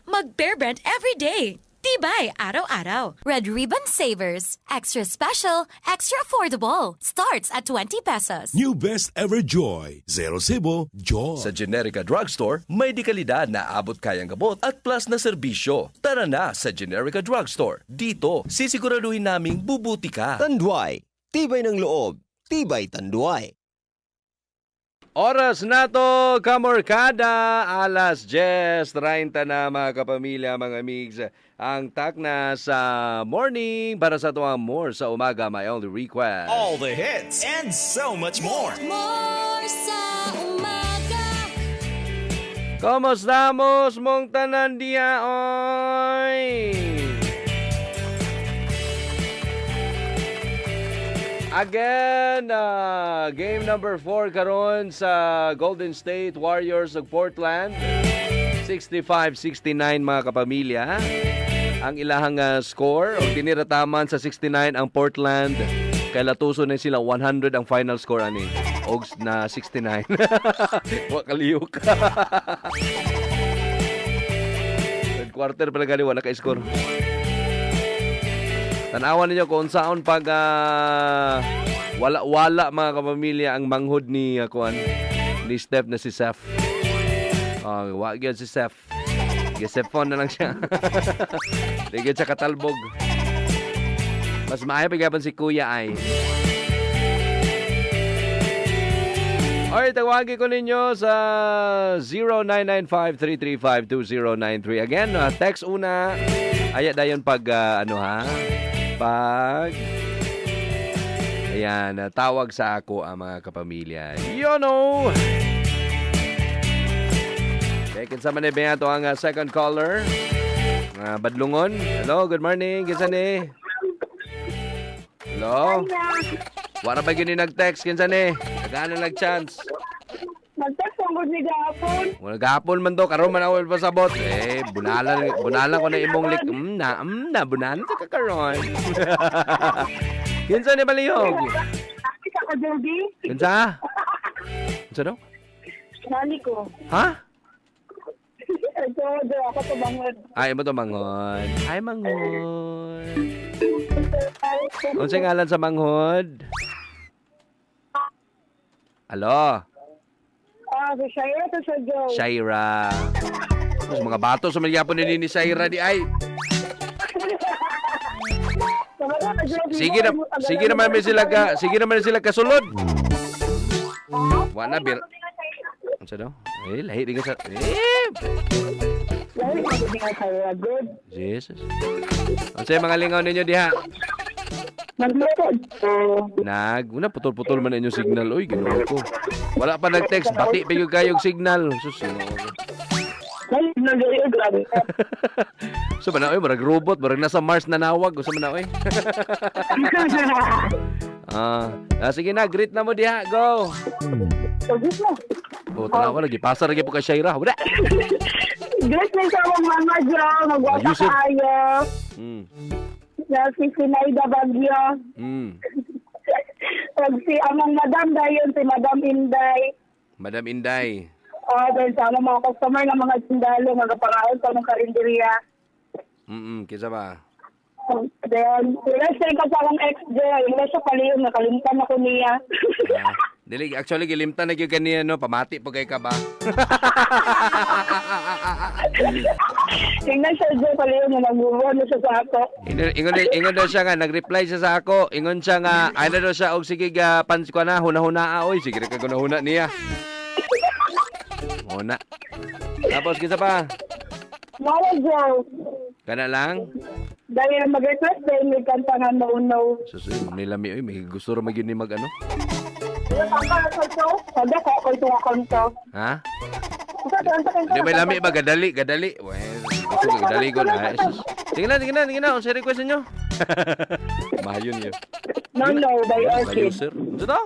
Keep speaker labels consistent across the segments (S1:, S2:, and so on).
S1: Mag-Bear Brand every day. Tibay, araw-araw.
S2: Red Ribbon Savers. Extra special, extra affordable. Starts at 20 pesos.
S3: New Best Ever Joy. Zero Sibo, Joy.
S4: Sa Generica Drugstore, may dekalidad na abot kayang gamot at plus na serbisyo. Tara na sa Generica Drugstore. Dito, sisiguraduhin naming bubuti ka.
S5: Tanduay. Tibay ng loob. Tibay Tanduay.
S6: Oras na to, Kamorkada, alas 10:30 na mga kapamilya, mga amigs. Ang takna sa morning para sa tuwang more sa umaga, my only request.
S7: All the hits and so much more.
S2: More sa umaga.
S6: Komostamos mong tanan diya, oy? Again, game number 4 karon sa Golden State Warriors of Portland. 65-69 mga kapamilya. Ang ilahang score, o tinirataman sa 69 ang Portland. Kay latuso na sila 100 ang final score ani. Ogs na 69. Wa kaliyok. Third quarter pala gali wala ka score. Tanawan ninyo kung saan pag wala-wala mga kapamilya ang manghod ni ni Steph na si Seth. Wag yan si Seth. Gesefon na lang siya. Ligid siya katalbog. Mas maaya pagyapan si Kuya ay. Alright, tawagin ko ninyo sa 0995-335-2093. Again, text una. Ayat dayon pag ayan, tawag sa ako ang mga kapamilya. You know! Tekin sa manibaya ito ang second caller. Badlungon. Hello, good morning. Kinsa ni? Hello? Wala ba gini nag-text? Kinsa ni? Nagano nag-chance?
S8: Nag-text ang good ni gahapon.
S6: Wala gahapon man to. Karoon man ako pasabot. Bunalan ko na imong lik. Bunalan sa kakaroon. Kinsa ni baliyog?
S8: Isa ka, Joby.
S6: Kinsa? Kinsa daw?
S8: Nani ko.
S6: Ha?
S8: Jodo, ako to bangod.
S6: Ay, mo to manghod. Ay, manghod. Unsay ngalan sa manghod? Alo?
S8: Si Shaira to sa Joe.
S6: Shaira. Mas mga bato sa magyapon ni Shaira di ay. Sige naman sila kasulod. Wala bir. Ano daw? Lahi din ka sa...
S8: Lahi din ka sa good.
S6: Jesus. Ano sa'yo mga lingaw ninyo diha? Una putol-putol man inyong signal. Uy, ganoon ko. Wala pa nag-text. Bati pa yung kayong signal. Susunod. So ba na, marag robot, marag nasa Mars na nawag. Gusto mo na, oy. Sige na, greet na mo diha. Go.
S8: Greet mo.
S6: Tanaw ko, nagipasa lagi po kay Shaira. Wala.
S8: Greet na sa mga mama dyan. Magwata kayo. Si Sinaida Bagyo. Si amang madam dayon, si Madam Inday.
S6: Madam Inday.
S8: Dahil sa mga customer ng mga sundalo, magpapangahon sa mga karinderya.
S6: Kisa ba?
S8: Then, wala siya ka sa akong ex-J. Wala siya paliyon, nakalimutan ako niya.
S6: Actually, gilimtan na yung kaniya, no? Pamati po kayo ka ba?
S8: Tingnan siya, J, paliyon na nag-move siya sa ako.
S6: Ingon daw siya nga, nag-reply siya sa ako. Ingon siya nga, ay na daw siya, og sige, pansi ko na, huna-huna, oy. Sige, kaguna-huna niya. Huna. Tapos, kisa pa?
S8: Mara, Joe.
S6: Kana lang?
S8: Dahil mag-request dahil may kanta nga no.
S6: Susunod, nilami, may gusto rin mag-yun ni mag-ano?
S8: Sada ko, ako ito nga kanta.
S6: Ha? Hindi, may lami ba? Gadali. Well, gusto ko, gadali ko na. Tingnan. Ang sa request nyo? Mayon yun.
S8: No, by Orchid.
S6: Ano to?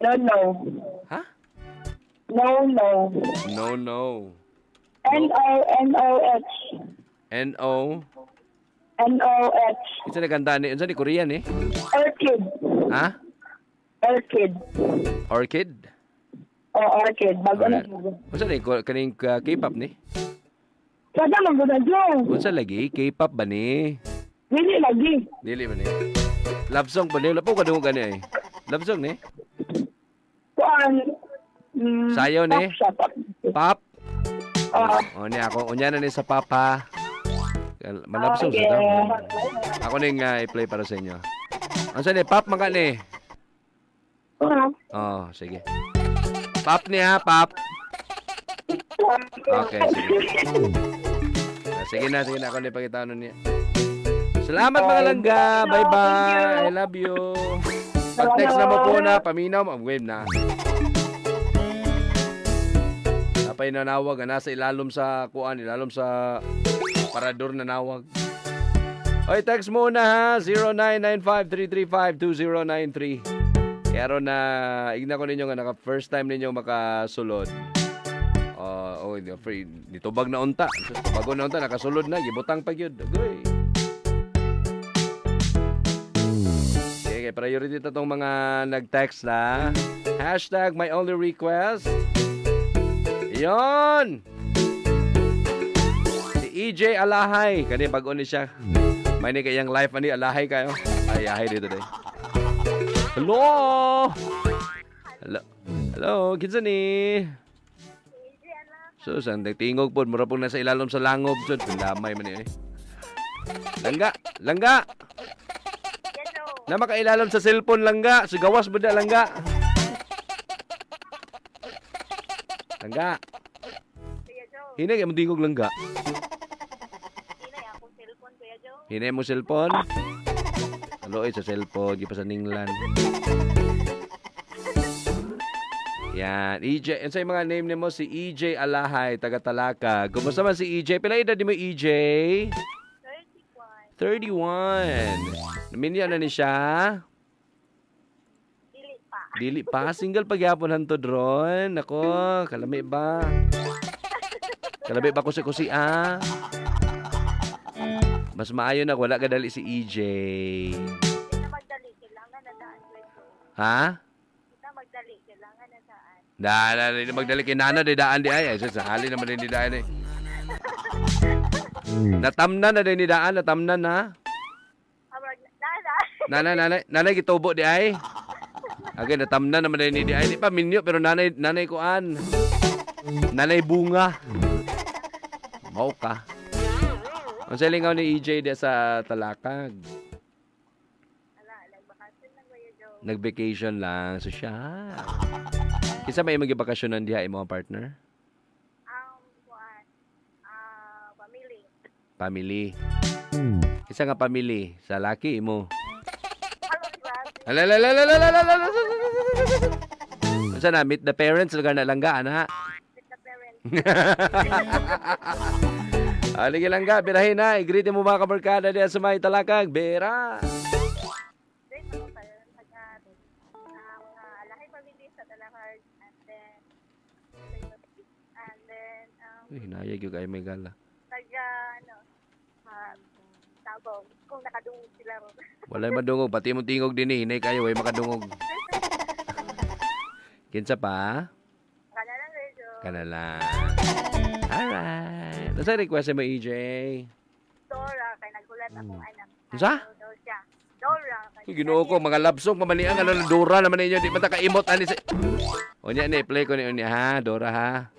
S8: No.
S6: Ha?
S8: No.
S6: No.
S8: N-O-N-O-H. N-O-H.
S6: Isa na ganda ni, ni Korean eh?
S8: Orchid.
S6: Ha? Orchid?
S8: Orchid. Bago na.
S6: Masa na kaning K-pop ni?
S8: Kada magbunan dyan.
S6: Unsa lagi? K-pop ba ni?
S8: Dili lagi.
S6: Dili ba ni? Love song ba ni? Lapo ka dungo gani eh. Love song ni?
S8: Kuan.
S6: Sayaw ni?
S8: Pop siya, pop.
S6: Pop?
S8: Oo.
S6: O ni ako. Unya na ni sa pop ha. Malove song sa
S8: Okay.
S6: daw. Ako ning i-play para sa inyo. Unsa ni? Pop man ka ni? Oh, sige. Pop ni ha, pop. Okay, sige. Sige na. Ako na ipakita niya. Salamat mga langga. Bye-bye. I love you. Pag-text na mo po na, paminaw mo. Wave na. Napay nanawag. Nasa ilalom sa kuan. Ilalom sa parador nanawag. Oy, text muna ha. 0995-335-2093. Kaya ron na, igna ko ninyo nga naka-first time ninyo makasulod. Nitubag na unta. Bago na unta, nakasulod na. Gibutang pag yun. Agoy. Okay, priority ito itong mga nag-text na. Hashtag my only request. Yon! Si EJ Alahay. Kani bago ni siya. May ni kayang live ani Alahay kayo. Ay, ahay dito day. Hello! Hello, kinsa ni? So, saan tingog po, mura pong nasa ilalom sa langob. So, lamay man yun eh. Langga! Na makailalom sa cellphone, langga. Sigawas ba na, langga? Hinay mo tingog, langga. Hinay mo cellphone? Aloy sa cellphone, di pa sa ninglan. Yan, EJ. Yan sa mga name ni mo, si EJ Alahay, taga Talaka. Kumusta man si EJ? Pila edad ni mo, EJ? 31. Naminyan na ni siya? Dili pa. Single pagyapon hantod ron. Ako, kalami ba? Kalami ba kusi-kusi Mas maayo na wala ka dali si EJ. Ha? Magdali kay nana di daan di ay. Sa hali naman din di daan eh. Natamnan na din di daan. Natamnan na. Nanay gitubo di ay. Okay, natamnan naman din di ay. Di pa minyo pero nanay kuan. Nanay bunga. Mau ka. Ang salingaw ni EJ di sa Talakag. Nag-vacation lang. So siya. Kisa may mag-bakasyonan diha imong partner? Family. Kisa nga family sa laki imo. Sa na meet the parents lugar na langga ana. Meet the parents. Aligi langga birahin na i-greet mo mga kabarkada diha sa may Talakag. Bera. Hinayag yung kayo may gala.
S8: Tabong, kung nakadungog sila ro.
S6: Walay madungog, pati mo tingog din eh. Hinay kayo, way makadungog. Kinsa pa?
S8: Kanalang radio.
S6: Kanalang. Alright. Nasa request mo, EJ?
S8: Dora, kay nagulat akong anak.
S6: Nasa?
S8: Dora.
S6: Ginoo ko, mga love song, pamaniang, ano, Dora naman ninyo. Di ba ta ka-emote, ani si... O niya, play ko niya, ha? Dora, ha?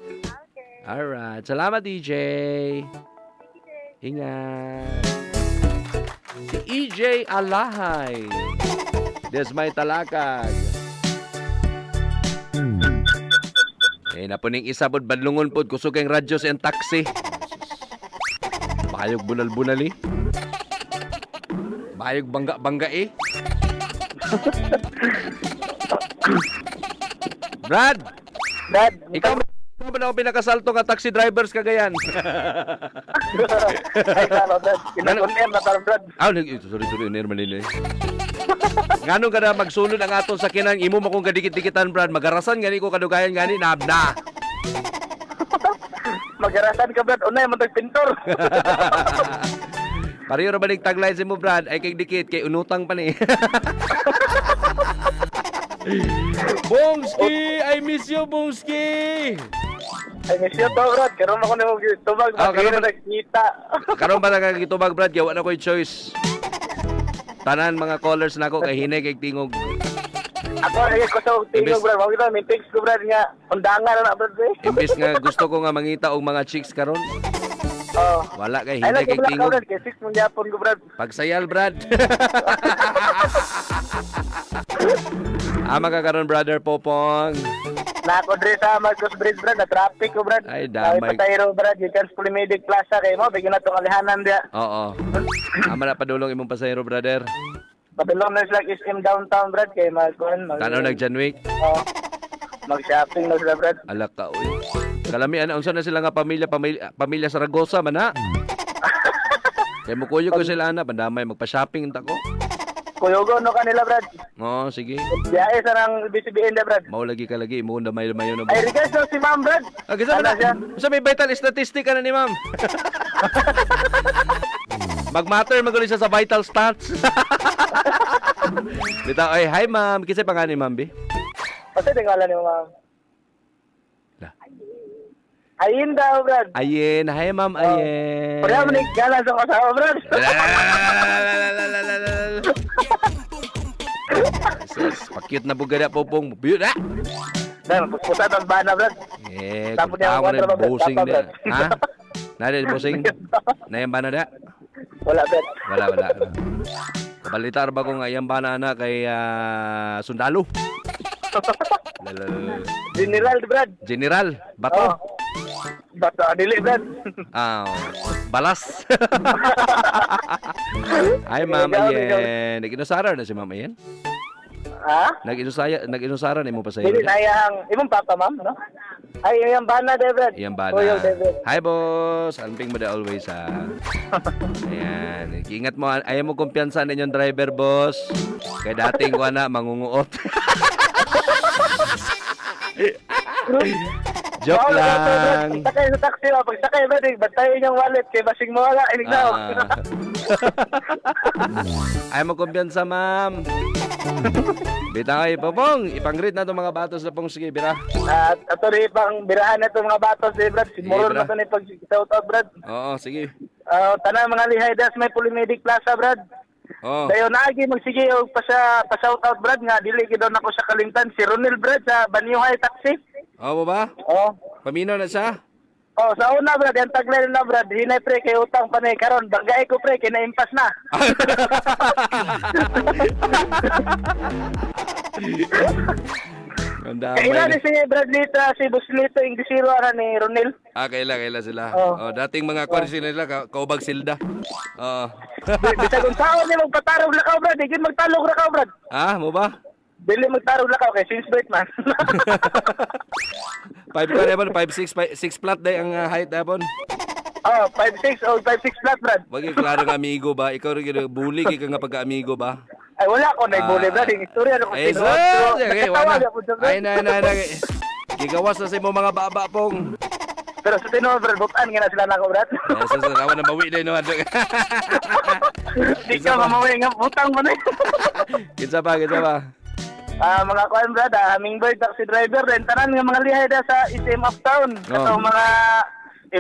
S6: Alright. Salamat, DJ. Ingat. Si EJ Alahay. Des may Talakag. Napuning isabod badlungon pod kusog kang radyo sa taxi. Bayog bunal-bunal eh. Bayog bangga-bangga eh. Brad, ikaw ba na ako pinakasalto nga taxi drivers kagayan?
S8: Ay, talo, Brad. Pinag-on-air na talo, Brad.
S6: Sorry, on-air manila eh. Ganun ka na magsulod ang ato sa kinang imo makong kadikit-dikitan, Brad. Magarasan gani ko kadugayan gani, nabna.
S8: Magarasan ka, Brad. Unay, matagpintor.
S6: Pariyo ra ba ning tagline sa mo, Brad? Ay kay dikit, kay unutang pa ni. Bongski! I miss you, Bongski!
S8: Ay, miss you to, Brad. Karoon ako nimo tubag.
S6: Karoon ba
S8: nakikita?
S6: Karon ba nakakitubag, Brad? Kaya wala ko'y choice. Tanan mga callers na ako kay hinay kay tingog.
S8: Ako ay ko sa tingog, Brad. Wag ito, may text ko, Brad, nga undangan na, Brad.
S6: Imbis nga gusto ko nga mangita og mga chicks karon.
S8: Oh.
S6: Wala kay
S8: Ay,
S6: hinay kay
S8: nagkabla ka,
S6: tingog.
S8: Brad. Kaya 6 mong yapon ko, Brad.
S6: Pagsayal, Brad. Ama ka karon, brother Popong.
S8: Nako dre sa Marcos Bridge, Brad. Na traffic ko, Brad.
S6: Ay, damay.
S8: Ay, patayro, Brad. You can Pulimedic Plaza kay mo. Bigyan na itong alihanan dia.
S6: Oo. Ama na padulong imong pasahero, brother.
S8: Padulong na sila SM downtown, Brad. Kay Marcon.
S6: Tanaw nag-Janwick.
S8: Oo. Mag-shopping na sila, Brad.
S6: Ala ka, uy. Kalami, unsa na sila nga pamilya Saragosa man ha? Kaya mukuyo ko sila na, bandamay, magpa-shopping ta ko.
S8: Kuyogo no kanila, Brad.
S6: Oo, sige.
S8: Biyahe sa nang BCBN na, Brad.
S6: Mau lagi ka lagi, mo na may lumayo na.
S8: Ay, regards daw si Ma'am, Brad.
S6: Sa
S8: Ano siya?
S6: may vital statistic ka na ni ma'am. Mag-matter magulo siya sa vital stats. Bitaw, ay, hi ma'am. Kisay pa nga ni ma'am, bi?
S8: Kasi tingala ni Ma'am.
S6: Lah.
S8: Ayin daw, Brad.
S6: Ayen, hi ma'am, ayen.
S8: Pwede mo nagkala sa kasama, Brad.
S6: Pakit na bugada popong. Biyut ha?
S8: Dahil, puspusan ang bana, Brad.
S6: Eh,
S8: Tapos niya
S6: kurtawa
S8: ang
S6: na
S8: kontra,
S6: busing
S8: Brad.
S6: na. Ha? Nada busing? Nayang ba na da?
S8: Wala, Brad.
S6: Wala. Kabalitar ba ko nga iyang banana kay Sundalo?
S8: General, Brad.
S6: General, bato.
S8: Oh. Bato, dili, Brad.
S6: Balas. Ay, ma'am, ayen. Nag-inusara na si ma'am, ayen?
S8: Ha?
S6: Nag-inusara na mo pa sa
S8: Dili,
S6: iyo.
S8: nayang, imong papa, Ma'am, no? Ay, yung bana, Brad.
S6: Iyang bana.
S8: Kuya, Brad.
S6: Hi, boss. Alping mo da always, ha. Ayan. Ingat mo. Ayaw mo kumpiyansa na inyong driver, boss. Kaya dating ko na, mangunguot. Joke lang.
S8: Pagsakay sa taxi, pagsakay, Brad, bantayin yung wallet, kay basing mo wala, inig na.
S6: Ayaw mo kumpiyansa, ma'am. Bitay, Popong. Ipang-greet na itong mga batos na pong sige, bira.
S8: At ito rin pang birahan na itong mga batos, Brad. Siguro
S6: Bra.
S8: na ito na pag-shoutout, Brad.
S6: Oo, sige.
S8: Tanang mga lihay das may Pulimedic Plaza, Brad.
S6: Oo.
S8: Dayo naagi magsige og pa-shoutout, Brad, nga dili gid daw nako sa kalimtan si Ronel, Brad, sa Banyuhay Taxi.
S6: Oo ba?
S8: Oh.
S6: Paminaw na siya?
S8: Oh, sa una, Brad, yung tagline na, Brad, hinay pre kay utang panay karon, bagay ko pre kay naimpas na.
S6: Ang damay
S8: Kaila
S6: na.
S8: ni si Brad Lita, si Buslito, Inglesiro ara ni Ronel.
S6: Kaila sila.
S8: Oh.
S6: Dating mga kwarsi nila, kaubag silda. Oo.
S8: Bisag kung saan ni magpatarog lakaw, Brad, di gid magtalog lakaw, Brad.
S6: Mo ba?
S8: Dili magtarog lakaw kay since birth man.
S6: 5 ka na 5'6", 6 flat day ang height na
S8: Oh, 5'6" o 5'6" flat, Brad.
S6: Wag yung klaro nga amigo ba? Ikaw rin bully ka nga pagka-amigo ba?
S8: Ay, wala ko na-ibuli, Brad. Yung istorya na kung
S6: Ay,
S8: sino.
S6: sige, wala. Ay, na. Gigawas na sa mo mga baba pong.
S8: Pero sa tino, Brad, butan nga na sila nako, Brad.
S6: Sa rawan na bawi na yun.
S8: Di ka mamawi nga, butang mo na.
S6: Kinsa pa?
S8: Mga kuhan, Brad, hummingbird, taxi driver, then tanan nga mga lihay da sa SM Uptown. Kato mga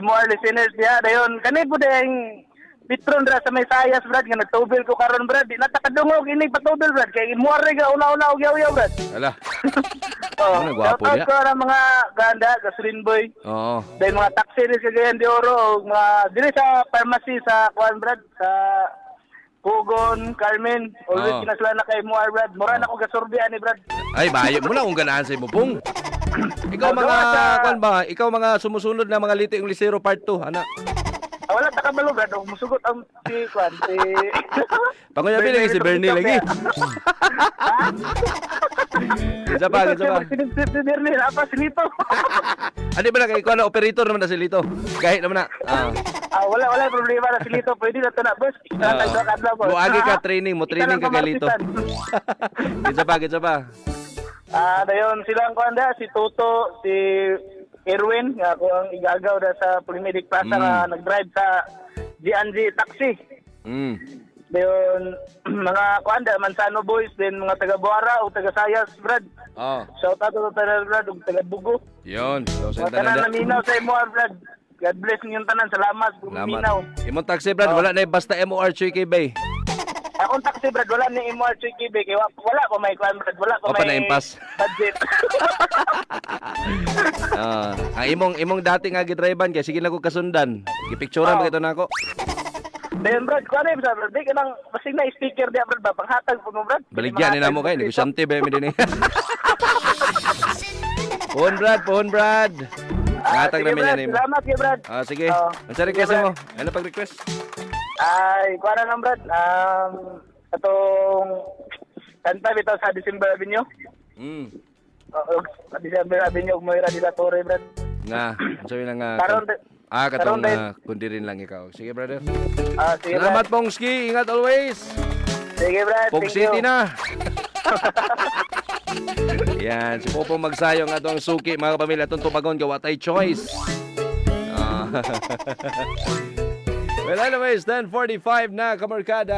S8: MOR listeners diya, dayon. Kani po dahing Pitron dra sa may sayas, Brad, nga nagtubil ko karon, Brad. Di natakadungog, ini patubil, Brad. Kaya MOR ga una-una, ugyaw-ugyaw, Brad.
S6: Ala.
S8: Oh,
S6: Ano, gwapo
S8: shout out
S6: niya.
S8: ko na mga ganda, gasoline boy.
S6: Oo.
S8: Dahil mga taxi rin sa Cagayan de Oro, mga dili sa pharmacy sa kuhan, Brad, sa Pugon, Carmen, always
S6: Oo.
S8: kinasala na kay Moar, Brad. Mura na ko gasorbian ni Brad.
S6: Ay, bayo mo na kung ganahan sa imo pong. Ikaw mga, kuan ba? Ikaw mga sumusunod na mga Lito Inglesero part 2, ana.
S8: Wala ta kabalo, Brad. Musugot ang si kuhan, si...
S6: Panguyabi lagi si Bernie lagi. Kinsa pa?
S8: Si Bernie, apa si Lito?
S6: Ano ba na kay ikaw na operator naman na si Lito? Kahit naman na.
S8: Wala problema na si Lito. Pwede na ito na, boss.
S6: Buagi ka training mo training ka kay Lito. Kinsa pa?
S8: Dayon silang kuanda, si Toto, si Erwin, nga ako ang igagaw da sa Pulimedic Plaza nga nag-drive sa GNG Taxi. Dayon, mga kuanda, Mansano Boys, din mga taga-Buara o taga-Sayas, Brad.
S6: Oh,
S8: Shout out to tanan, Brad, o taga-Bugo.
S6: yun. So, sa
S8: Mga tanan naminaw sa MOR, Brad. God bless ninyong tanan. Salamat kung minaw.
S6: Imong taxi, Brad, wala na basta MOR Chuy Bay.
S8: Akong taxi, Brad, wala ni MOR Chuy Kaya wala pa may kwan, Brad. Wala pa
S6: O, pa
S8: may
S6: na-impas.
S8: budget.
S6: Ang imong dati nga gidrivean kay sige na ko kasundan. Gipicturean ba kito nako?
S8: Dayon, Brad, kuan na Brad. Di ka nang, basig na sticker diya, Brad, ba? Panghatag po mo, Brad.
S6: Baligyan ni namo kay negosyante ba mi dinhi. Pohon Brad. Ngatag
S8: Sige,
S6: namin
S8: Brad.
S6: yan imo.
S8: Salamat kay Brad.
S6: Sige. Ang
S8: Sige,
S6: request
S8: Brad.
S6: mo? Ano pag request?
S8: Ay, kuan na lang, Brad. Atong kanta bitaw sa December Avenue. Sa December Avenue, Moira de la Torre, Brad.
S6: Nga, sabi na nga.
S8: karon
S6: Katong
S8: din.
S6: kundi rin lang ikaw. Sige, brother.
S8: Sige,
S6: Salamat,
S8: Brad.
S6: Pongski. Ingat always.
S8: Sige, Brad.
S6: Pong
S8: Thank you.
S6: City na. Yan, si Popong Magsayo nga ang suki, mga kapamilya. Itong tumagon, gawatay choice. Well, anyways, 10:45 na, kamarkada.